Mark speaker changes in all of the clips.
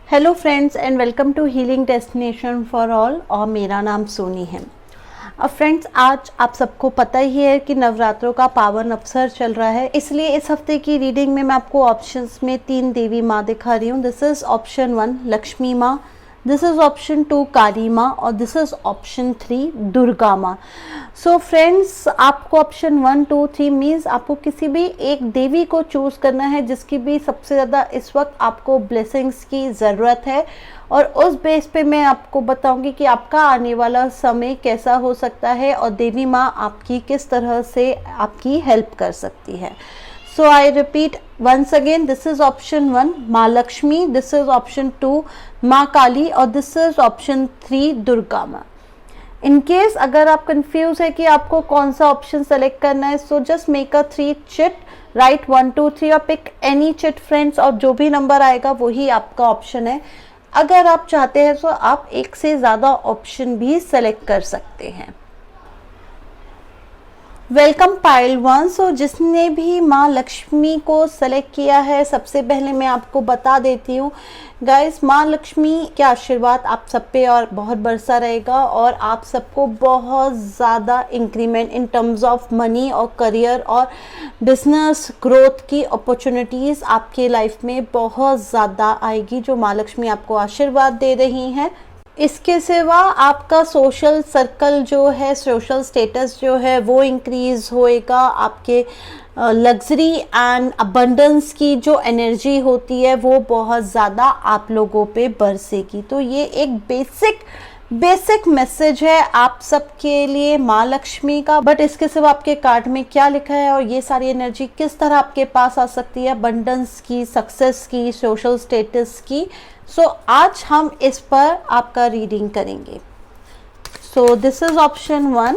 Speaker 1: Hello friends and welcome to healing destination for all. और मेरा नाम सोनी है। अब फ्रेंड्स, आज आप सबको पता ही है कि नवरात्रों का पावन अवसर चल रहा है, इसलिए इस हफ्ते की रीडिंग में मैं आपको ऑप्शंस में 3 देवी माँ दिखा रही हूँ। दिस इज़ ऑप्शन 1 लक्ष्मी माँ, दिस इज़ ऑप्शन 2 काली माँ और दिस इज़ ऑप्शन 3 दुर्गा माँ। सो फ्रेंड्स, आपको ऑप्शन 1, 2, 3 मीन्स आपको किसी भी एक देवी को चूज़ करना है जिसकी भी सबसे ज़्यादा इस वक्त आपको ब्लेसिंग्स की ज़रूरत है, और उस बेस पे मैं आपको बताऊंगी कि आपका आने वाला समय कैसा हो सकता है और देवी माँ आपकी किस तरह से आपकी हेल्प कर सकती है। So I repeat once again, this is option 1 माँ लक्ष्मी, this is option 2 माँ काली और this is option 3 दुर्गा माँ। इन केस अगर आप कंफ्यूज है कि आपको कौन सा ऑप्शन सेलेक्ट करना है, so just make a 3 chit, right 1, 2, 3 और पिक एनी चिट फ्रेंड्स, और जो भी नंबर आएगा वही आपका ऑप्शन है। अगर आप चाहते हैं तो आप एक से ज़्यादा ऑप्शन भी सेलेक्ट कर सकते हैं। Welcome pile 1। सो जिसने भी माँ लक्ष्मी को सेलेक्ट किया है, सबसे पहले मैं आपको बता देती हूँ गाइस, माँ लक्ष्मी के आशीर्वाद आप सब पे और बहुत बरसा रहेगा और आप सबको बहुत ज़्यादा increment in terms of money और करियर और बिजनेस ग्रोथ की अपॉर्चुनिटीज़ आपके लाइफ में बहुत ज़्यादा आएगी, जो माँ लक्ष्मी आपको आशीर्वाद दे रही हैं। इसके सिवा आपका सोशल सर्कल जो है, सोशल स्टेटस जो है वो इंक्रीज होएगा। आपके लग्जरी एंड अबंडेंस की जो एनर्जी होती है वो बहुत ज़्यादा आप लोगों पे बरसेगी। तो ये एक बेसिक मैसेज है आप सबके लिए माँ लक्ष्मी का। बट इसके सिवा आपके कार्ड में क्या लिखा है और ये सारी एनर्जी किस तरह आपके पास आ सकती है, अबंडेंस की, सक्सेस की, सोशल स्टेटस की, सो आज हम इस पर आपका रीडिंग करेंगे। So this is option 1।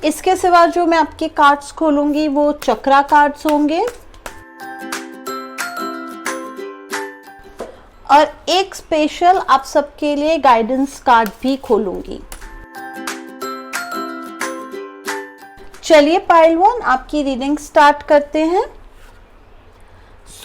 Speaker 1: इसके सिवा जो मैं आपके कार्ड्स खोलूंगी वो चक्रा कार्ड्स होंगे और एक स्पेशल आप सबके लिए गाइडेंस कार्ड भी खोलूंगी। चलिए पाइल 1 आपकी रीडिंग स्टार्ट करते हैं।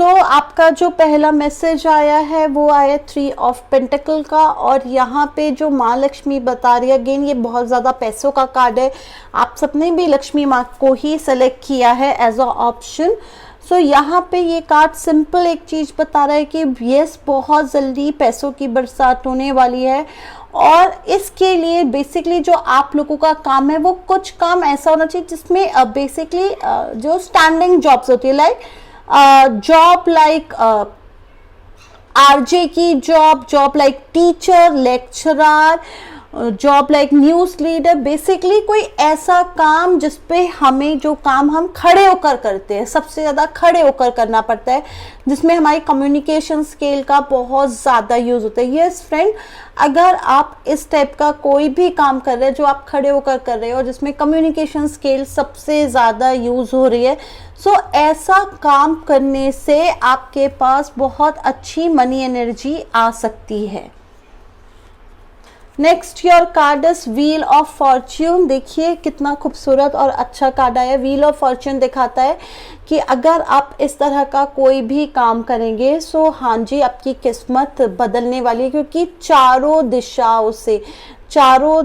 Speaker 1: आपका जो पहला मैसेज आया है वो आया 3 ऑफ पेंटिकल का, और यहाँ पे जो माँ लक्ष्मी बता रही है, अगेन ये बहुत ज़्यादा पैसों का कार्ड है। आप सबने भी लक्ष्मी माँ को ही सेलेक्ट किया है एज अ ऑप्शन। यहाँ पे ये कार्ड सिंपल एक चीज़ बता रहा है कि यस, बहुत जल्दी पैसों की बरसात होने वाली है, और इसके लिए बेसिकली जो आप लोगों का काम है वो कुछ काम ऐसा होना चाहिए जिसमें बेसिकली जो स्टैंडिंग जॉब्स होती है, लाइक जॉब लाइक आरजे की job like teacher, lecturer, job like news leader, basically कोई ऐसा काम जिसपे हमें जो काम हम खड़े होकर करते हैं, सबसे ज़्यादा खड़े होकर करना पड़ता है, जिसमें हमारी कम्युनिकेशन स्किल का बहुत ज़्यादा यूज़ होता है। यस फ्रेंड, अगर आप इस टाइप का कोई भी काम कर रहे हैं जो आप खड़े होकर कर रहे हो, जिसमें कम्युनिकेशन स्किल सबसे ज़्यादा यूज़ हो रही है, ऐसा काम करने से आपके पास बहुत अच्छी मनी एनर्जी आ सकती है। Next your card is wheel of Fortune. देखिए कितना खूबसूरत और अच्छा कार्ड आया। व्हील ऑफ फॉर्च्यून दिखाता है कि अगर आप इस तरह का कोई भी काम करेंगे, हाँ जी, आपकी किस्मत बदलने वाली है, क्योंकि चारों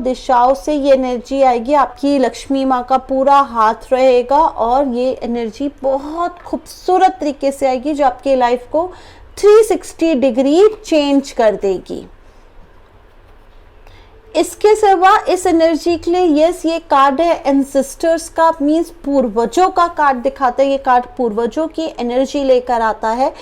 Speaker 1: दिशाओं से ये एनर्जी आएगी। आपकी लक्ष्मी माँ का पूरा हाथ रहेगा और ये एनर्जी बहुत खूबसूरत तरीके से आएगी, जो आपके लाइफ को 360 डिग्री चेंज कर देगी। इसके सिवा इस एनर्जी के लिए यस, ये कार्ड है एंसेस्टर्स का, मीन्स पूर्वजों का कार्ड दिखाता है। ये कार्ड पूर्वजों की एनर्जी लेकर आता है,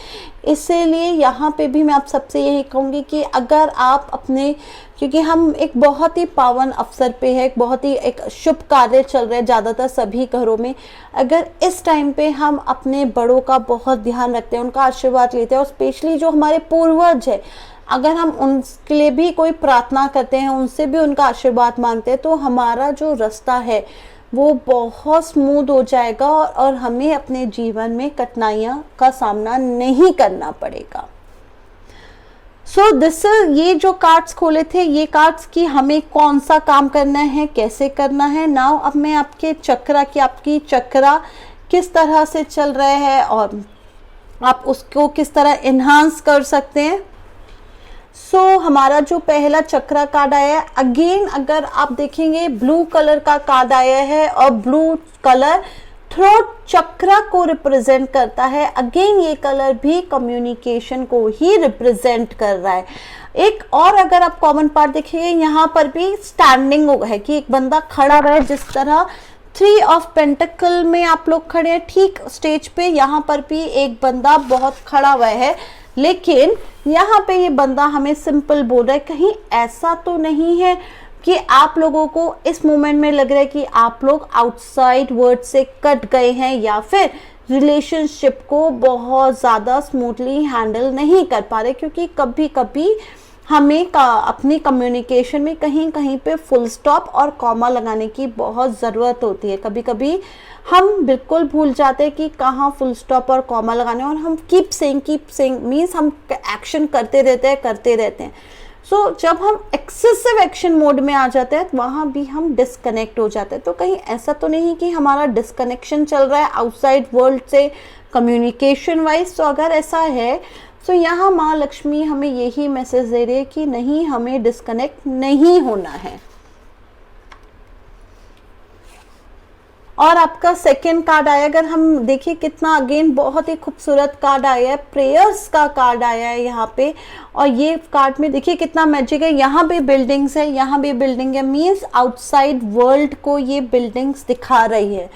Speaker 1: इसलिए यहाँ पे भी मैं आप सबसे यही कहूँगी कि अगर आप अपने, क्योंकि हम एक बहुत ही पावन अवसर पे है, एक बहुत ही एक शुभ कार्य चल रहे हैं ज़्यादातर सभी घरों में, अगर इस टाइम पे हम अपने बड़ों का बहुत ध्यान रखते हैं, उनका आशीर्वाद लेते हैं, और स्पेशली जो हमारे पूर्वज है, अगर हम उनके लिए भी कोई प्रार्थना करते हैं, उनसे भी उनका आशीर्वाद मांगते हैं, तो हमारा जो रास्ता है वो बहुत स्मूथ हो जाएगा और हमें अपने जीवन में कठिनाइयों का सामना नहीं करना पड़ेगा। दिस ये जो कार्ड्स खोले थे, ये कार्ड्स की हमें कौन सा काम करना है, कैसे करना है। अब मैं आपके चक्रा की, आपकी चक्रा किस तरह से चल रहे हैं और आप उसको किस तरह इन्हांस कर सकते हैं। हमारा जो पहला चक्रा कार्ड आया है, अगेन अगर आप देखेंगे ब्लू कलर का कार्ड आया है और ब्लू कलर थ्रोट चक्रा को रिप्रेजेंट करता है। अगेन ये कलर भी कम्युनिकेशन को ही रिप्रेजेंट कर रहा है। एक और अगर आप कॉमन पार्ट देखेंगे, यहाँ पर भी स्टैंडिंग है कि एक बंदा खड़ा रहे, जिस तरह 3 ऑफ पेंटिकल में आप लोग खड़े हैं ठीक स्टेज पे, यहाँ पर भी एक बंदा बहुत खड़ा हुआ है, लेकिन यहाँ पे ये बंदा हमें सिंपल बोल रहा है। कहीं ऐसा तो नहीं है कि आप लोगों को इस मोमेंट में लग रहा है कि आप लोग आउटसाइड वर्ड से कट गए हैं या फिर रिलेशनशिप को बहुत ज़्यादा स्मूथली हैंडल नहीं कर पा रहे, क्योंकि कभी कभी हमें अपनी कम्युनिकेशन में कहीं कहीं पे फुल स्टॉप और कॉमा लगाने की बहुत ज़रूरत होती है। कभी कभी हम बिल्कुल भूल जाते हैं कि कहाँ फुल स्टॉप और कॉमा लगाने, और हम कीप सेइंग मीन्स हम एक्शन करते रहते हैं। जब हम एक्सेसिव एक्शन मोड में आ जाते हैं तो वहाँ भी हम डिस्कनेक्ट हो जाते हैं। तो कहीं ऐसा तो नहीं कि हमारा डिस्कनेक्शन चल रहा है आउटसाइड वर्ल्ड से कम्युनिकेशन वाइज। तो अगर ऐसा है तो यहाँ माँ लक्ष्मी हमें यही मैसेज दे रही है कि नहीं, हमें डिस्कनेक्ट नहीं होना है। और आपका सेकेंड कार्ड आया, अगर हम देखिए कितना अगेन बहुत ही खूबसूरत कार्ड आया है, प्रेयर्स का कार्ड आया है यहाँ पे। और ये कार्ड में देखिए कितना मैजिक है, यहाँ भी बिल्डिंग्स है, यहाँ भी बिल्डिंग है, मीन्स आउटसाइड वर्ल्ड को ये बिल्डिंग्स दिखा रही है।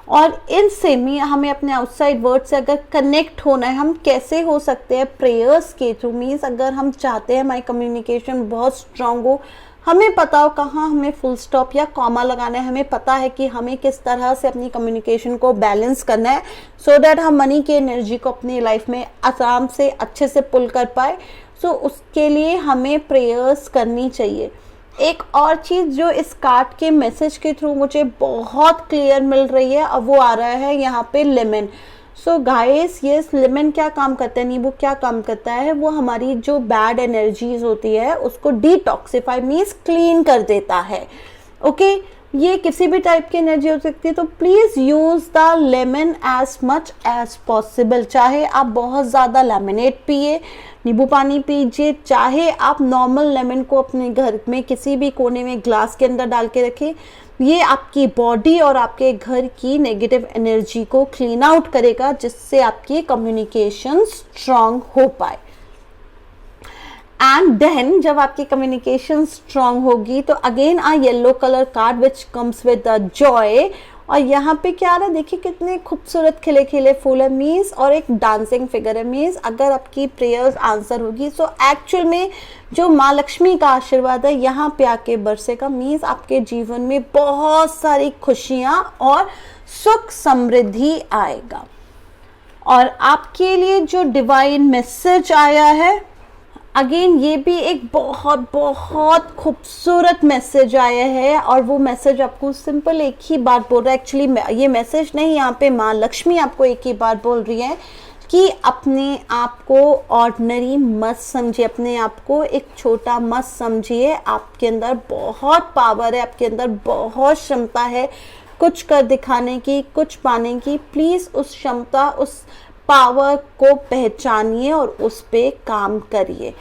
Speaker 1: और इनसे हमें अपने आउटसाइड वर्ल्ड से अगर कनेक्ट होना है, हम कैसे हो सकते हैं? प्रेयर्स के थ्रू। मीन्स अगर हम चाहते हैं हमारी कम्युनिकेशन बहुत स्ट्रांग हो, हमें पता हो कहाँ हमें फुल स्टॉप या कॉमा लगाना है, हमें पता है कि हमें किस तरह से अपनी कम्युनिकेशन को बैलेंस करना है, सो दैट हम मनी की एनर्जी को अपनी लाइफ में आराम से अच्छे से पुल कर पाए। उसके लिए हमें प्रेयर्स करनी चाहिए। एक और चीज़ जो इस कार्ड के मैसेज के थ्रू मुझे बहुत क्लियर मिल रही है, और वो आ रहा है यहाँ पे लेमन। गाइस यस, लेमन क्या काम करता है, नींबू क्या काम करता है, वो हमारी जो बैड एनर्जीज होती है उसको डिटॉक्सिफाई मीन्स क्लीन कर देता है। ओके, ये किसी भी टाइप की एनर्जी हो सकती है। तो please use the lemon as much as possible. चाहे आप बहुत ज़्यादा लेमनेड पिए, नींबू पानी पीजिए, चाहे आप नॉर्मल लेमन को अपने घर में किसी भी कोने में ग्लास के अंदर डाल के रखें, ये आपकी बॉडी और आपके घर की नेगेटिव एनर्जी को क्लीन आउट करेगा, जिससे आपकी कम्युनिकेशन स्ट्रांग हो पाए। एंड देन जब आपकी कम्युनिकेशन स्ट्रांग होगी तो again a yellow colour card which comes with the joy. और यहाँ पे क्या आ रहा है, देखिए कितने खूबसूरत खिले खिले फूल है मीन्स, और एक डांसिंग फिगर है मीन्स अगर आपकी प्रेयर्स आंसर होगी। एक्चुअल में जो माँ लक्ष्मी का आशीर्वाद है यहाँ पे आके बरसेगा, मीन्स आपके जीवन में बहुत सारी खुशियाँ और सुख समृद्धि आएगा। और आपके लिए जो डिवाइन मैसेज आया है, अगेन ये भी एक बहुत बहुत खूबसूरत मैसेज आया है, और वो मैसेज आपको सिंपल एक ही बात बोल रहा है। एक्चुअली ये मैसेज नहीं, यहाँ पे माँ लक्ष्मी आपको एक ही बात बोल रही है कि अपने आप को ऑर्डिनरी मत समझिए, अपने आप को एक छोटा मत समझिए। आपके अंदर बहुत पावर है, आपके अंदर बहुत क्षमता है कुछ कर दिखाने की, कुछ पाने की। प्लीज़ उस क्षमता, उस पावर को पहचानिए और उस पे काम करिए।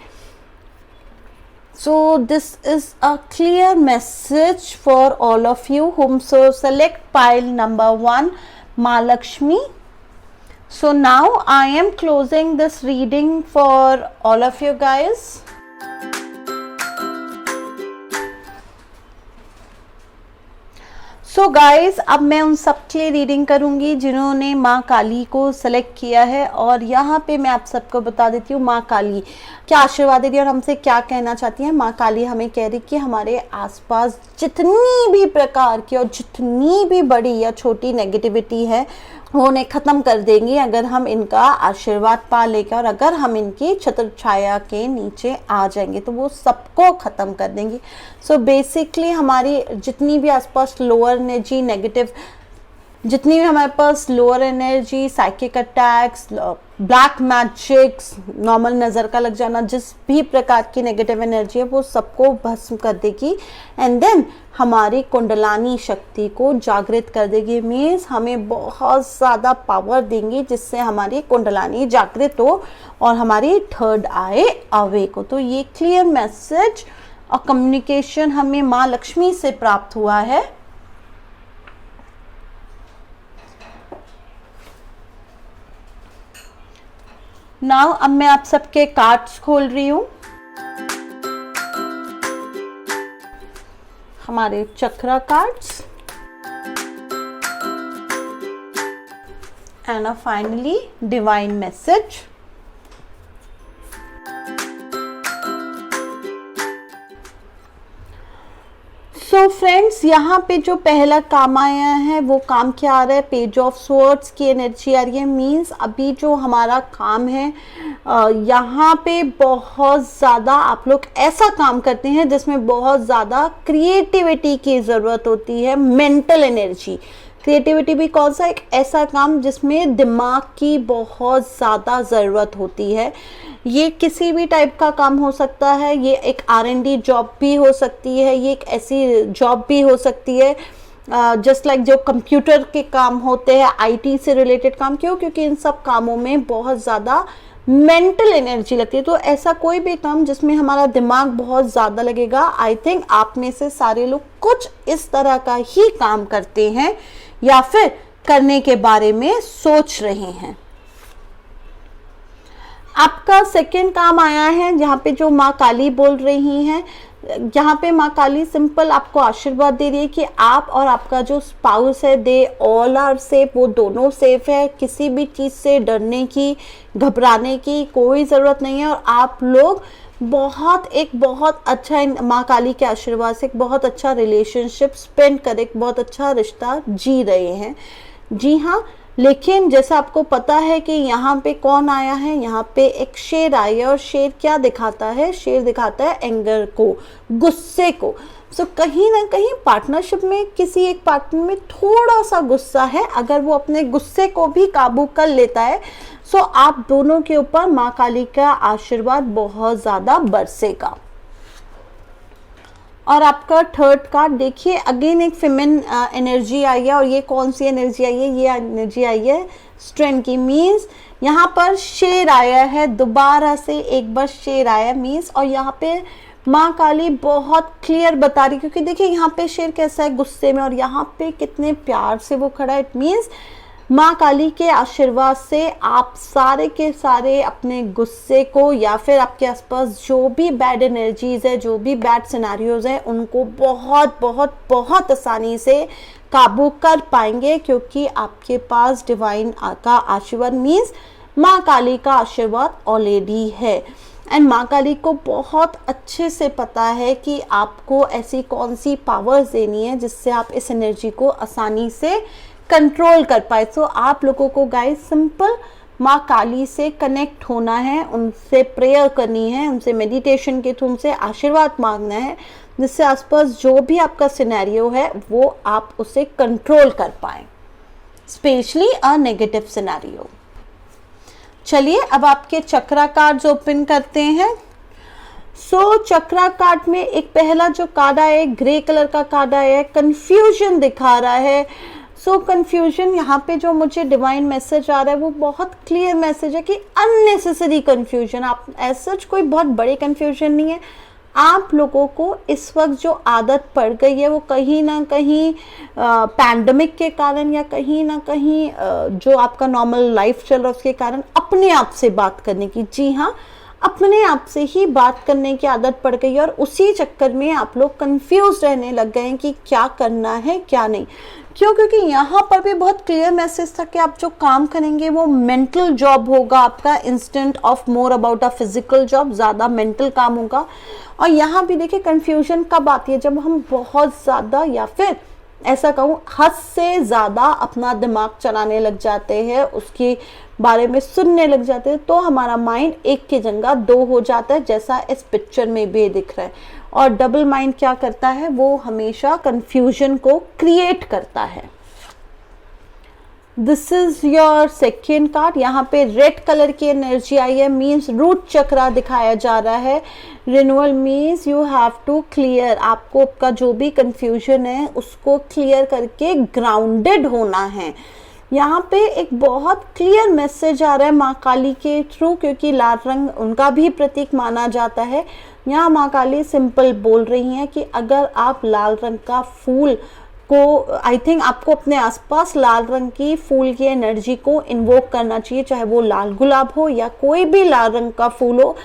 Speaker 1: So this is a clear message for all of you whom so select pile number 1 Mahalakshmi. So now I am closing this reading for all of you guys. Guys अब मैं उन सब के लिए रीडिंग करूंगी जिन्होंने माँ काली को सेलेक्ट किया है। और यहाँ पे मैं आप सबको बता देती हूँ माँ काली क्या आशीर्वाद दे रही है और हमसे क्या कहना चाहती है। माँ काली हमें कह रही कि हमारे आसपास जितनी भी प्रकार की और जितनी भी बड़ी या छोटी नेगेटिविटी है वो उन्हें ख़त्म कर देंगी अगर हम इनका आशीर्वाद पा लेकर, और अगर हम इनकी छत्र छाया के नीचे आ जाएंगे तो वो सबको ख़त्म कर देंगी। बेसिकली हमारी जितनी भी आसपास लोअर एनर्जी नेगेटिव, जितनी भी हमारे पास lower energy, psychic attacks, black magics, normal नज़र का लग जाना, जिस भी प्रकार की नेगेटिव एनर्जी है वो सबको भस्म कर देगी एंड देन हमारी कुंडलानी शक्ति को जागृत कर देगी। मीन्स हमें बहुत ज़्यादा पावर देंगी जिससे हमारी कुंडलानी जागृत हो और हमारी थर्ड आई अवेक हो। तो ये क्लियर मैसेज और कम्युनिकेशन हमें माँ लक्ष्मी से प्राप्त हुआ है। नाउ अब मैं आप सबके कार्ड्स खोल रही हूं, हमारे chakra cards and finally divine message. So friends, यहाँ पे जो पहला काम आया है वो काम क्या आ रहा है, पेज ऑफ स्वॉर्ड्स की एनर्जी आ रही है। मीन्स अभी जो हमारा काम है यहाँ पे बहुत ज़्यादा आप लोग ऐसा काम करते हैं जिसमें बहुत ज़्यादा क्रिएटिविटी की ज़रूरत होती है, मेंटल एनर्जी। क्रिएटिविटी भी कौन सा, एक ऐसा काम जिसमें दिमाग की बहुत ज़्यादा ज़रूरत होती है। ये किसी भी टाइप का काम हो सकता है, ये एक R&D जॉब भी हो सकती है, ये एक ऐसी जॉब भी हो सकती है जस्ट लाइक जो कंप्यूटर के काम होते हैं, IT से रिलेटेड काम। क्यों? क्योंकि इन सब कामों में बहुत ज़्यादा मेंटल एनर्जी लगती है। तो ऐसा कोई भी काम जिसमें हमारा दिमाग बहुत ज़्यादा लगेगा, आई थिंक आप में से सारे लोग कुछ इस तरह का ही काम करते हैं या फिर करने के बारे में सोच रहे हैं। आपका सेकेंड काम आया है जहाँ पे जो माँ काली बोल रही हैं, यहाँ पे माँ काली सिंपल आपको आशीर्वाद दे रही है कि आप और आपका जो स्पाउस है दे ऑल आर सेफ, वो दोनों सेफ है। किसी भी चीज़ से डरने की, घबराने की कोई ज़रूरत नहीं है और आप लोग बहुत अच्छा, माँ काली के आशीर्वाद से एक बहुत अच्छा रिलेशनशिप स्पेंड कर, एक बहुत अच्छा रिश्ता जी रहे हैं। जी हाँ, लेकिन जैसा आपको पता है कि यहाँ पे कौन आया है, यहाँ पे एक शेर आया है और शेर क्या दिखाता है, शेर दिखाता है एंगर को, गुस्से को। सो कहीं ना कहीं पार्टनरशिप में किसी एक पार्टनर में थोड़ा सा गुस्सा है, अगर वो अपने गुस्से को भी काबू कर लेता है सो आप दोनों के ऊपर माँ काली का आशीर्वाद बहुत ज़्यादा बरसेगा। और आपका थर्ड कार्ड देखिए, अगेन एक फेमिन एनर्जी आई है और ये कौन सी एनर्जी आई है, ये एनर्जी आई है स्ट्रेंथ की। मीन्स यहाँ पर शेर आया है, दोबारा से एक बार शेर आया है मीन्स, और यहाँ पे माँ काली बहुत क्लियर बता रही, क्योंकि देखिए यहाँ पे शेर कैसा है, गुस्से में, और यहाँ पे कितने प्यार से वो खड़ा है। इट मीन्स माँ काली के आशीर्वाद से आप सारे के सारे अपने गुस्से को या फिर आपके आसपास जो भी बैड एनर्जीज है, जो भी बैड सिनेरियोज है, उनको बहुत बहुत बहुत आसानी से काबू कर पाएंगे, क्योंकि आपके पास डिवाइन का आशीर्वाद मीन्स माँ काली का आशीर्वाद ऑलरेडी है। एंड माँ काली को बहुत अच्छे से पता है कि आपको ऐसी कौन सी पावर्स देनी है जिससे आप इस एनर्जी को आसानी से कंट्रोल कर पाए। सो आप लोगों को गाइस सिंपल माँ काली से कनेक्ट होना है, उनसे प्रेयर करनी है, उनसे मेडिटेशन के थ्रू उनसे आशीर्वाद मांगना है, जिससे आसपास जो भी आपका सिनेरियो है वो आप उसे कंट्रोल कर पाए, स्पेशली अ नेगेटिव सिनेरियो। चलिए अब आपके चक्रा कार्ड्स ओपन करते हैं। सो चक्रा कार्ड में एक पहला जो कार्ड आया है, ग्रे कलर का कार्ड आया है, कंफ्यूजन दिखा रहा है। सो कंफ्यूजन, यहाँ पे जो मुझे डिवाइन मैसेज आ रहा है वो बहुत क्लियर मैसेज है कि अननेसेसरी कंफ्यूजन, आप ऐसा कोई बहुत बड़े कंफ्यूजन नहीं है। आप लोगों को इस वक्त जो आदत पड़ गई है वो कहीं ना कहीं पैंडमिक के कारण या कहीं ना कहीं जो आपका नॉर्मल लाइफ चल रहा है उसके कारण अपने आप से बात करने की, जी हाँ, अपने आप से ही बात करने की आदत पड़ गई है और उसी चक्कर में आप लोग कंफ्यूज रहने लग गए हैं कि क्या करना है क्या नहीं। क्यों? क्योंकि यहाँ पर भी बहुत क्लियर मैसेज था कि आप जो काम करेंगे वो मेंटल जॉब होगा आपका, instant of more about a physical job, ज़्यादा मेंटल काम होगा। और यहाँ भी देखिए कंफ्यूजन कब आती है, जब हम बहुत ज़्यादा या फिर ऐसा कहूँ हद से ज़्यादा अपना दिमाग चलाने लग जाते हैं, उसके बारे में सुनने लग जाते हैं, तो हमारा माइंड एक की जगह दो हो जाता है, जैसा इस पिक्चर में भी दिख रहा है। और डबल माइंड क्या करता है, वो हमेशा कंफ्यूजन को क्रिएट करता है। This is your second card. यहाँ पे रेड कलर की एनर्जी आई है, मीन्स रूट चक्रा दिखाया जा रहा है। Renewal means you have to clear, आपको आपका जो भी कंफ्यूजन है उसको क्लियर करके ग्राउंडेड होना है। यहाँ पे एक बहुत क्लियर मैसेज आ रहा है माँ काली के थ्रू, क्योंकि लाल रंग उनका भी प्रतीक माना जाता है। यहाँ माँ काली सिंपल बोल रही हैं कि अगर आप लाल रंग का फूल को, आई थिंक आपको अपने आसपास लाल रंग की फूल की एनर्जी को इन्वोक करना चाहिए, चाहे वो लाल गुलाब हो या कोई भी लाल रंग का फूल हो।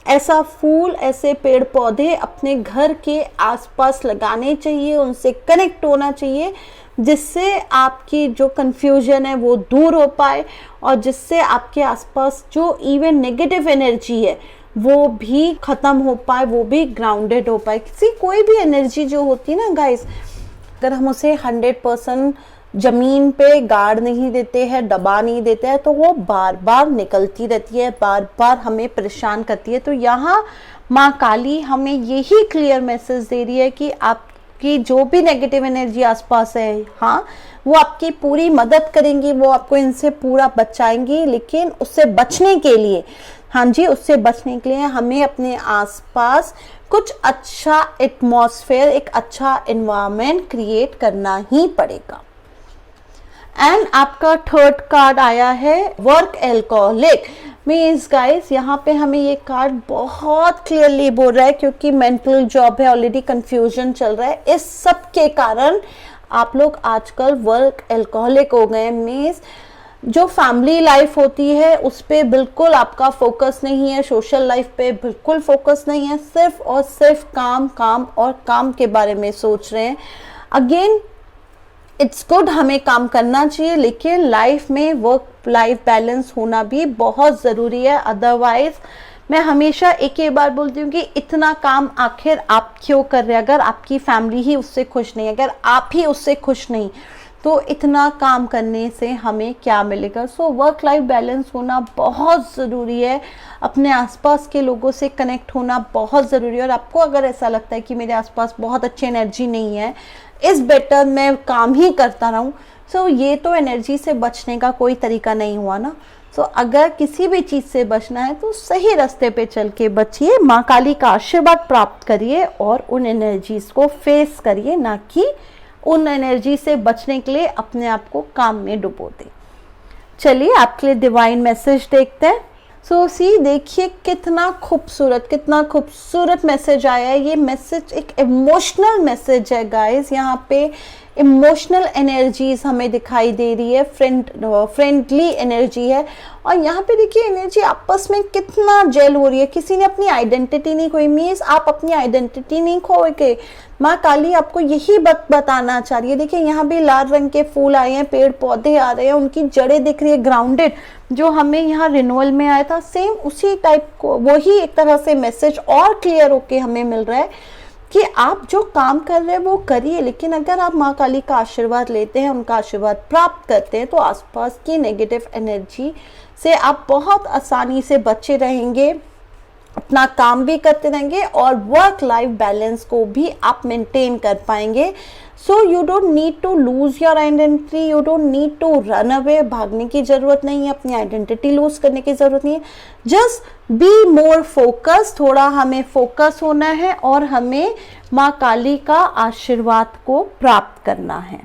Speaker 1: ऐसा फूल, ऐसे पेड़ पौधे अपने घर के आसपास लगाने चाहिए, उनसे कनेक्ट होना चाहिए, जिससे आपकी जो कंफ्यूजन है वो दूर हो पाए और जिससे आपके आसपास जो इवन नेगेटिव एनर्जी है वो भी ख़त्म हो पाए, वो भी ग्राउंडेड हो पाए। किसी कोई भी एनर्जी जो होती है ना गाइस, अगर हम उसे 100% ज़मीन पे गाड़ नहीं देते हैं, दबा नहीं देते हैं, तो वो बार बार निकलती रहती है, बार बार हमें परेशान करती है। तो यहाँ माँ काली हमें यही क्लियर मैसेज दे रही है कि आपकी जो भी नेगेटिव एनर्जी आसपास है, हाँ, वो आपकी पूरी मदद करेंगी, वो आपको इनसे पूरा बचाएंगी। लेकिन उससे बचने के लिए, हाँ जी, उससे बचने के लिए हमें अपने आसपास कुछ अच्छा एटमॉस्फेयर, एक अच्छा एनवायरनमेंट क्रिएट करना ही पड़ेगा। एंड आपका थर्ड कार्ड आया है वर्क एल्कोहलिक। मीन्स गाइस, यहाँ पे हमें ये कार्ड बहुत क्लियरली बोल रहा है, क्योंकि मेंटल जॉब है, ऑलरेडी कंफ्यूजन चल रहा है, इस सब के कारण आप लोग आजकल वर्क एल्कोहलिक हो गए। मीन्स जो फैमिली लाइफ होती है उस पर बिल्कुल आपका फोकस नहीं है, सोशल लाइफ पे बिल्कुल फोकस नहीं है, सिर्फ और सिर्फ काम काम और काम के बारे में सोच रहे हैं। अगेन इट्स गुड, हमें काम करना चाहिए, लेकिन लाइफ में वर्क लाइफ बैलेंस होना भी बहुत ज़रूरी है। अदरवाइज मैं हमेशा एक ही बार बोलती हूँ कि इतना काम आखिर आप क्यों कर रहे हैं? अगर आपकी फैमिली ही उससे खुश नहीं, अगर आप ही उससे खुश नहीं, तो इतना काम करने से हमें क्या मिलेगा? सो वर्क लाइफ बैलेंस होना बहुत ज़रूरी है, अपने आसपास के लोगों से कनेक्ट होना बहुत ज़रूरी है। और आपको अगर ऐसा लगता है कि मेरे आसपास बहुत अच्छी एनर्जी नहीं है, इस बेटर मैं काम ही करता रहूं, सो ये तो एनर्जी से बचने का कोई तरीका नहीं हुआ ना। सो अगर किसी भी चीज़ से बचना है तो सही रास्ते पे चल के बचिए, माँ काली का आशीर्वाद प्राप्त करिए और उन एनर्जीज को फेस करिए, ना कि उन एनर्जी से बचने के लिए अपने आप को काम में डुबो दें। चलिए आपके लिए डिवाइन मैसेज देखते हैं। सो सी देखिए कितना खूबसूरत मैसेज आया है। ये मैसेज एक इमोशनल मैसेज है गाइस। यहाँ पे इमोशनल एनर्जीज हमें दिखाई दे रही है, फ्रेंडली एनर्जी है। और यहाँ पे देखिए एनर्जी आपस में कितना जेल हो रही है। किसी ने अपनी आइडेंटिटी नहीं खोई। मीन्स आप अपनी आइडेंटिटी नहीं खोए। माँ काली आपको यही बताना चाह रही है। देखिए यहाँ भी लाल रंग के फूल आए हैं, पेड़ पौधे आ रहे हैं, उनकी जड़ें दिख रही है ग्राउंडेड। जो हमें यहाँ रिन्यूअल में आया था सेम उसी टाइप को, वही एक तरह से मैसेज और क्लियर होके हमें मिल रहा है कि आप जो काम कर रहे हैं वो करिए, लेकिन अगर आप माँ काली का आशीर्वाद लेते हैं, उनका आशीर्वाद प्राप्त करते हैं, तो आसपास की नेगेटिव एनर्जी से आप बहुत आसानी से बचे रहेंगे, अपना काम भी करते रहेंगे और वर्क लाइफ बैलेंस को भी आप मेंटेन कर पाएंगे। So you don't need to lose your identity, you don't need to run away, भागने की ज़रूरत नहीं है, अपनी आइडेंटिटी लूज करने की ज़रूरत नहीं है। जस्ट बी मोर फोकस, थोड़ा हमें फोकस होना है और हमें माँ काली का आशीर्वाद को प्राप्त करना है।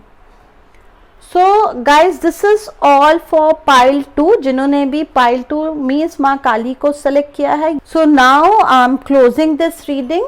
Speaker 1: So guys this is all for pile 2। जिन्होंने भी पाइल 2 मीन्स माँ काली को सेलेक्ट किया है। So now I am closing this reading.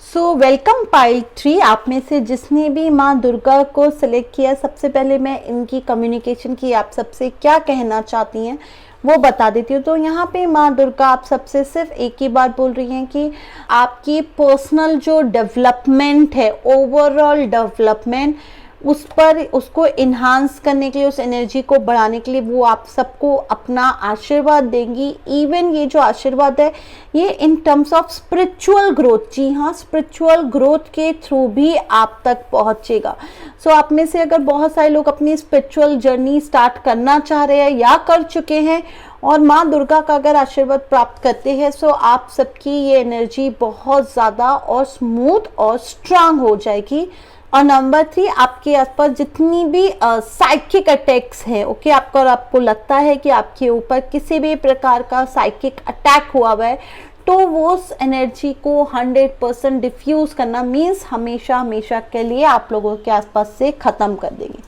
Speaker 1: So welcome pile 3। आप में से जिसने भी माँ दुर्गा को सिलेक्ट किया, सबसे पहले मैं इनकी कम्युनिकेशन की आप सबसे क्या कहना चाहती हैं वो बता देती हूँ। तो यहाँ पे माँ दुर्गा आप सबसे सिर्फ एक ही बात बोल रही हैं कि आपकी पर्सनल जो डेवलपमेंट है, ओवरऑल डेवलपमेंट, उस पर उसको इन्हांस करने के लिए, उस एनर्जी को बढ़ाने के लिए वो आप सबको अपना आशीर्वाद देंगी। इवन ये जो आशीर्वाद है ये in terms of spiritual growth, जी हाँ, स्पिरिचुअल ग्रोथ के थ्रू भी आप तक पहुँचेगा। सो आप में से अगर बहुत सारे लोग अपनी स्पिरिचुअल जर्नी स्टार्ट करना चाह रहे हैं या कर चुके हैं और माँ दुर्गा का अगर आशीर्वाद प्राप्त करते हैं, सो आप सबकी ये एनर्जी बहुत ज़्यादा और स्मूथ और स्ट्रांग हो जाएगी। और नंबर 3, आपके आसपास जितनी भी साइकिक अटैक्स है, ओके, आपको लगता है कि आपके ऊपर किसी भी प्रकार का साइकिक अटैक हुआ है, तो वो उस एनर्जी को 100% डिफ्यूज करना मीन्स हमेशा हमेशा के लिए आप लोगों के आसपास से खत्म कर देंगे।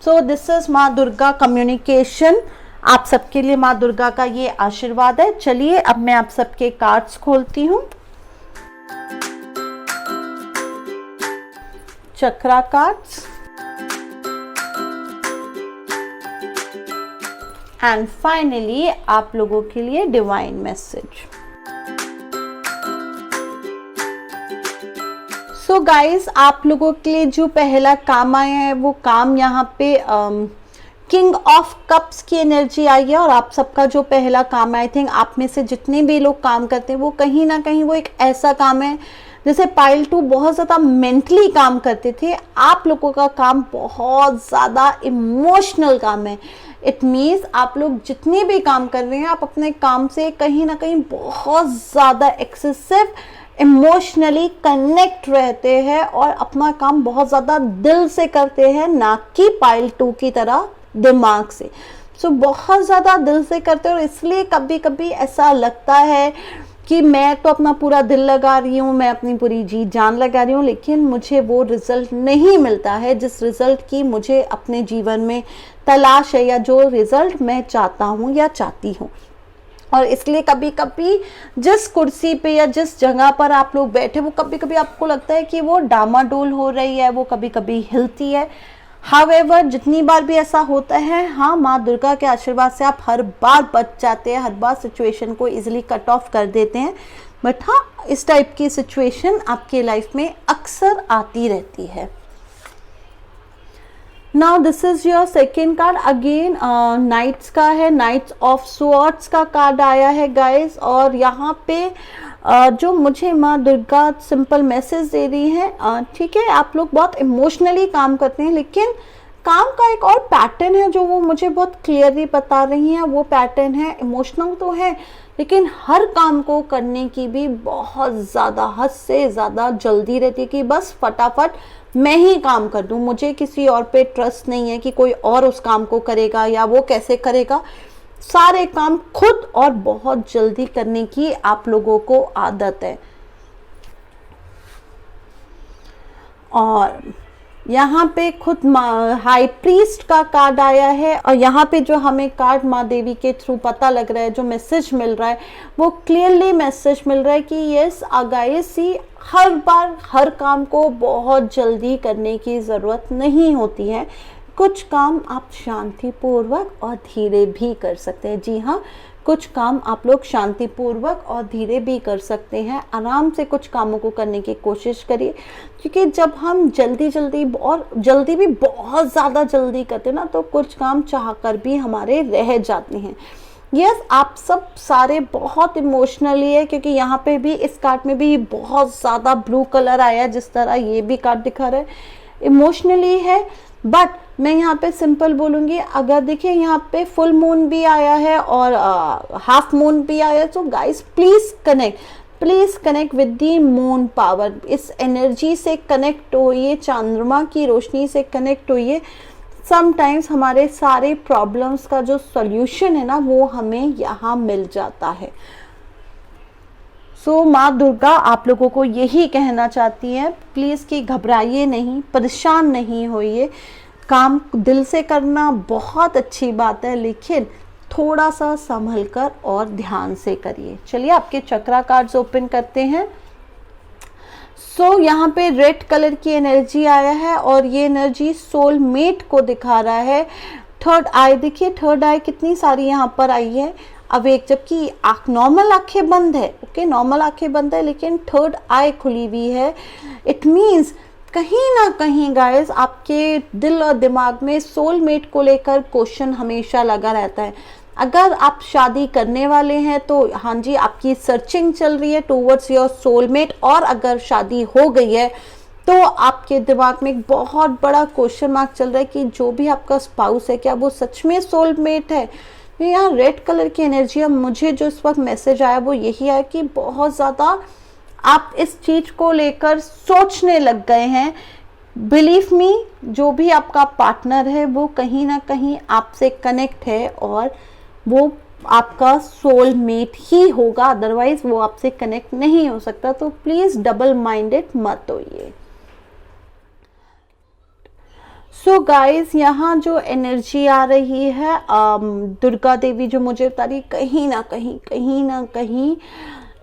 Speaker 1: सो दिस इज माँ दुर्गा कम्युनिकेशन, आप सबके लिए माँ दुर्गा का ये आशीर्वाद है। चलिए अब मैं आप सबके कार्ड्स खोलती हूँ। चक्रा कार्ड्स एंड फाइनली आप लोगों के लिए डिवाइन मैसेज। सो गाइस, आप लोगों के लिए जो पहला काम आया है वो काम यहाँ पे किंग ऑफ कप्स की एनर्जी आई है। और आप सबका जो पहला काम है, आई थिंक आप में से जितने भी लोग काम करते हैं वो कहीं ना कहीं वो एक ऐसा काम है जैसे पाइल 2 बहुत ज़्यादा मेंटली काम करते थे, आप लोगों का काम बहुत ज़्यादा इमोशनल काम है। इट मीन्स आप लोग जितने भी काम कर रहे हैं, आप अपने काम से कहीं ना कहीं बहुत ज़्यादा एक्सेसिव इमोशनली कनेक्ट रहते हैं और अपना काम बहुत ज़्यादा दिल से करते हैं, ना कि पाइल 2 की तरह दिमाग से। सो बहुत ज़्यादा दिल से करते हैं और इसलिए कभी कभी ऐसा लगता है कि मैं तो अपना पूरा दिल लगा रही हूँ, मैं अपनी पूरी जी जान लगा रही हूँ, लेकिन मुझे वो रिजल्ट नहीं मिलता है जिस रिजल्ट की मुझे अपने जीवन में तलाश है, या जो रिजल्ट मैं चाहता हूँ या चाहती हूँ। और इसलिए कभी कभी जिस कुर्सी पे या जिस जगह पर आप लोग बैठे, वो कभी कभी आपको लगता है कि वो डामाडोल हो रही है, वो कभी कभी हिलती है। हाउएवर, जितनी बार भी ऐसा होता है, हाँ, माँ दुर्गा के आशीर्वाद से आप हर बार बच जाते हैं, हर बार सिचुएशन को इजीली कट ऑफ कर देते हैं। बट हाँ, इस टाइप की सिचुएशन आपके लाइफ में अक्सर आती रहती है। Now this is your second card, again knights का है, नाइट्स ऑफ स्वॉर्ड्स का कार्ड आया है गाइस। और यहाँ पे जो मुझे माँ दुर्गा सिंपल मैसेज दे रही है, ठीक है, आप लोग बहुत इमोशनली काम करते हैं, लेकिन काम का एक और पैटर्न है जो वो मुझे बहुत क्लियरली बता रही हैं। वो पैटर्न है, इमोशनल तो है लेकिन हर काम को करने की भी बहुत ज़्यादा, हद से ज़्यादा जल्दी रहती है कि बस फटाफट मैं ही काम कर दूं, मुझे किसी और पे ट्रस्ट नहीं है कि कोई और उस काम को करेगा या वो कैसे करेगा। सारे काम खुद और बहुत जल्दी करने की आप लोगों को आदत है। और यहाँ पे खुद हाई प्रीस्ट का कार्ड आया है। और यहाँ पे जो हमें कार्ड माँ देवी के थ्रू पता लग रहा है, जो मैसेज मिल रहा है, वो क्लियरली मैसेज मिल रहा है कि यस गाइस, हर बार हर काम को बहुत जल्दी करने की ज़रूरत नहीं होती है। कुछ काम आप शांतिपूर्वक और धीरे भी कर सकते हैं। जी हाँ, कुछ काम आप लोग शांतिपूर्वक और धीरे भी कर सकते हैं। आराम से कुछ कामों को करने की कोशिश करिए, क्योंकि जब हम जल्दी और जल्दी भी बहुत ज़्यादा जल्दी करते हैं ना, तो कुछ काम चाहकर भी हमारे रह जाते हैं। यस, आप सब सारे बहुत इमोशनली है, क्योंकि यहाँ पे भी इस कार्ड में भी बहुत ज़्यादा ब्लू कलर आया है, जिस तरह ये भी कार्ड दिखा रहा है, इमोशनली है। बट मैं यहाँ पे सिंपल बोलूँगी, अगर देखिए यहाँ पे फुल मून भी आया है और हाफ मून भी आया है, तो guys please connect with the moon power. इस एनर्जी से कनेक्ट होइए, चंद्रमा की रोशनी से कनेक्ट होइए। समटाइम्स हमारे सारे प्रॉब्लम्स का जो सॉल्यूशन है ना, वो हमें यहाँ मिल जाता है। सो माँ दुर्गा आप लोगों को यही कहना चाहती है, प्लीज़ कि घबराइए नहीं, परेशान नहीं होइए। काम दिल से करना बहुत अच्छी बात है, लेकिन थोड़ा सा संभल कर और ध्यान से करिए। चलिए आपके चक्रा कार्ड्स ओपन करते हैं। सो यहाँ पे रेड कलर की एनर्जी आया है और ये एनर्जी सोलमेट को दिखा रहा है। थर्ड आई, देखिए थर्ड आई कितनी सारी यहाँ पर आई है। अब एक, जबकि नॉर्मल आंखें बंद है, ओके, नॉर्मल आंखें बंद है, लेकिन थर्ड आई खुली हुई है। इट मीन्स कहीं ना कहीं गाइस आपके दिल और दिमाग में सोलमेट को लेकर क्वेश्चन हमेशा लगा रहता है। अगर आप शादी करने वाले हैं तो हाँ जी, आपकी सर्चिंग चल रही है टूवर्ड्स योर सोलमेट, और अगर शादी हो गई है तो आपके दिमाग में एक बहुत बड़ा क्वेश्चन मार्क चल रहा है कि जो भी आपका स्पाउस है, क्या वो सच में सोलमेट है। यहाँ रेड कलर की एनर्जी है। मुझे जो इस वक्त मैसेज आया वो यही आया कि बहुत ज़्यादा आप इस चीज़ को लेकर सोचने लग गए हैं बिलीव मी, जो भी आपका पार्टनर है वो कहीं ना कहीं आपसे कनेक्ट है और वो आपका सोलमेट ही होगा, अदरवाइज वो आपसे कनेक्ट नहीं हो सकता। तो प्लीज डबल माइंडेड मत होइए। सो गाइज, यहाँ जो एनर्जी आ रही है दुर्गा देवी जो मुझे बता रही, कहीं ना कहीं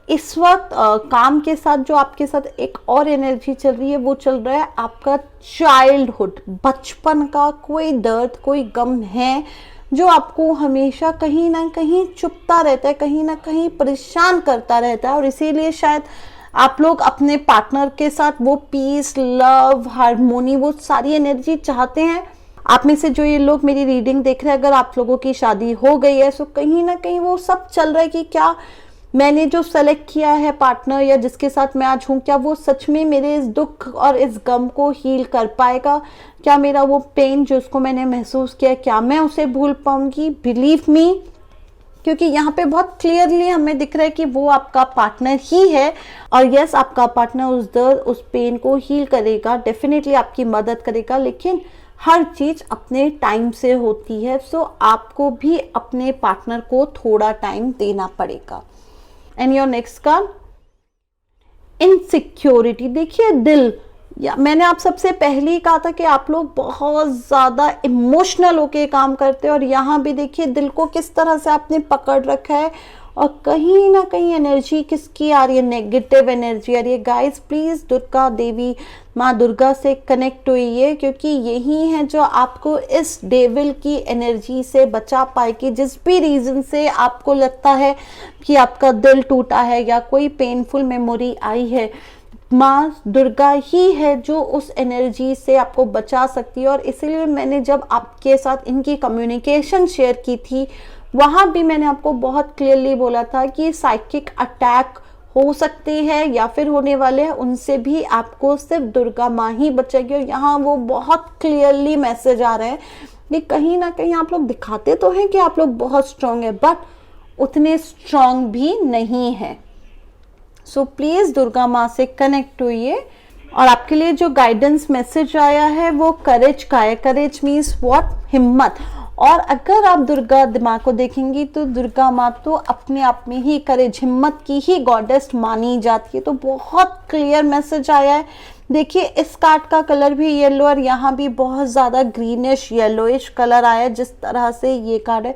Speaker 1: इस वक्त काम के साथ जो आपके साथ एक और एनर्जी चल रही है, वो चल रहा है आपका चाइल्डहुड, बचपन का कोई दर्द, कोई गम है जो आपको हमेशा कहीं ना कहीं चुपता रहता है, कहीं ना कहीं परेशान करता रहता है। और इसीलिए शायद आप लोग अपने पार्टनर के साथ वो पीस, लव, हार्मोनी, वो सारी एनर्जी चाहते हैं। आप में से जो ये लोग मेरी रीडिंग देख रहे हैं, अगर आप लोगों की शादी हो गई है तो कहीं ना कहीं वो सब चल रहा है कि क्या मैंने जो सेलेक्ट किया है पार्टनर या जिसके साथ मैं आज हूँ, क्या वो सच में मेरे इस दुख और इस गम को हील कर पाएगा? क्या मेरा वो पेन जो उसको मैंने महसूस किया, क्या मैं उसे भूल पाऊंगी? बिलीव मी, क्योंकि यहाँ पे बहुत क्लियरली हमें दिख रहा है कि वो आपका पार्टनर ही है। और यस, आपका पार्टनर उस दर्द, उस पेन को हील करेगा, डेफिनेटली आपकी मदद करेगा, लेकिन हर चीज अपने टाइम से होती है। सो आपको भी अपने पार्टनर को थोड़ा टाइम देना पड़ेगा। And your next card, insecurity. देखिए दिल, या मैंने आप सबसे पहले ही कहा था कि आप लोग बहुत ज़्यादा इमोशनल होके काम करते हैं, और यहाँ भी देखिए दिल को किस तरह से आपने पकड़ रखा है। और कहीं ना कहीं एनर्जी किसकी आ रही है? नेगेटिव एनर्जी आ रही है। गाइस प्लीज़ दुर्गा देवी, माँ दुर्गा से कनेक्ट होइए, क्योंकि यही है जो आपको इस डेविल की एनर्जी से बचा पाएगी। जिस भी रीज़न से आपको लगता है कि आपका दिल टूटा है या कोई पेनफुल मेमोरी आई है, माँ दुर्गा ही है जो उस एनर्जी से आपको बचा सकती है। और इसीलिए मैंने जब आपके साथ इनकी कम्युनिकेशन शेयर की थी, वहाँ भी मैंने आपको बहुत क्लियरली बोला था कि साइकिक अटैक हो सकते हैं या फिर होने वाले हैं, उनसे भी आपको सिर्फ दुर्गा माँ ही बचेगी। और यहाँ वो बहुत क्लियरली मैसेज आ रहा है कि कहीं ना कहीं आप लोग दिखाते तो हैं कि आप लोग बहुत स्ट्रांग है, बट उतने स्ट्रांग भी नहीं है। सो प्लीज़ दुर्गा माँ से कनेक्ट होइए। और आपके लिए जो गाइडेंस मैसेज आया है वो करेज का है। करेज मीन्स व्हाट? हिम्मत। और अगर आप दुर्गा माँ को देखेंगी तो दुर्गा माँ तो अपने आप में ही करेज, हिम्मत की ही गॉडेस मानी जाती है। तो बहुत क्लियर मैसेज आया है। देखिए इस कार्ड का कलर भी येलो, और यहाँ भी बहुत ज़्यादा ग्रीनिश येलोइश कलर आया है जिस तरह से ये कार्ड है।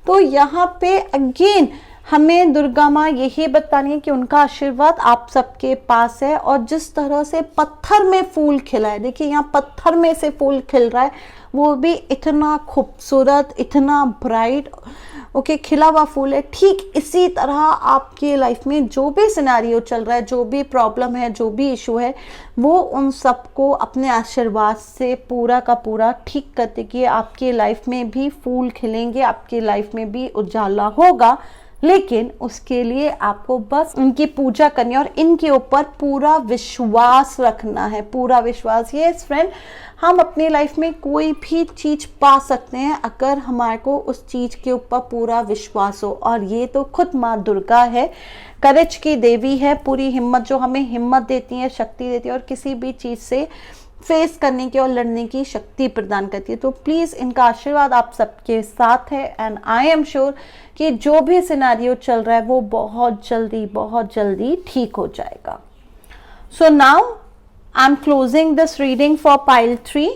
Speaker 1: तो यहाँ पे अगेन हमें दुर्गा माँ यही बतानी है कि उनका आशीर्वाद आप सबके पास है। और जिस तरह से पत्थर में फूल खिला है, देखिए यहाँ पत्थर में से फूल खिल रहा है, वो भी इतना खूबसूरत, इतना ब्राइट, ओके, खिला हुआ फूल है। ठीक इसी तरह आपकी लाइफ में जो भी सिनेरियो चल रहा है, जो भी प्रॉब्लम है, जो भी इशू है, वो उन सबको अपने आशीर्वाद से पूरा का पूरा ठीक करते कि आपकी लाइफ में भी फूल खिलेंगे, आपकी लाइफ में भी उजाला होगा। लेकिन उसके लिए आपको बस उनकी पूजा करनी है और इनके ऊपर पूरा विश्वास रखना है, पूरा विश्वास। ये फ्रेंड, हम अपनी लाइफ में कोई भी चीज़ पा सकते हैं अगर हमारे को उस चीज़ के ऊपर पूरा विश्वास हो। और ये तो खुद माँ दुर्गा है, करेज की देवी है, पूरी हिम्मत, जो हमें हिम्मत देती है, शक्ति देती है और किसी भी चीज़ से फेस करने की और लड़ने की शक्ति प्रदान करती है। तो प्लीज़ इनका आशीर्वाद आप सबके साथ है। एंड आई एम श्योर कि जो भी सिनेरियो चल रहा है वो बहुत जल्दी ठीक हो जाएगा। So now I am closing this reading for pile 3.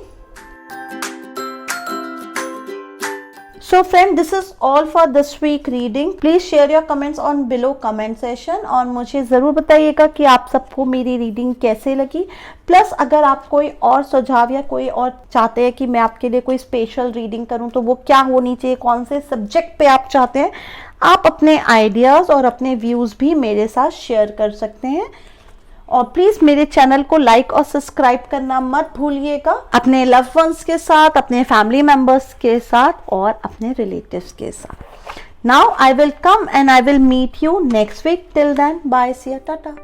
Speaker 1: So friend, this is all for this week reading. Please share your comments on below comment section और मुझे ज़रूर बताइएगा कि आप सबको मेरी रीडिंग कैसे लगी। प्लस अगर आप कोई और सुझाव या कोई और चाहते हैं कि मैं आपके लिए कोई स्पेशल रीडिंग करूं तो वो क्या होनी चाहिए, कौन से सब्जेक्ट पे आप चाहते हैं, आप अपने आइडियाज़ और अपने व्यूज़ भी मेरे साथ शेयर कर सकते हैं। और प्लीज़ मेरे चैनल को लाइक और सब्सक्राइब करना मत भूलिएगा, अपने लव्ड वंस के साथ, अपने फैमिली मेम्बर्स के साथ और अपने रिलेटिव्स के साथ। Now I will come and I will meet you next week. Till then, bye, see you, Tata.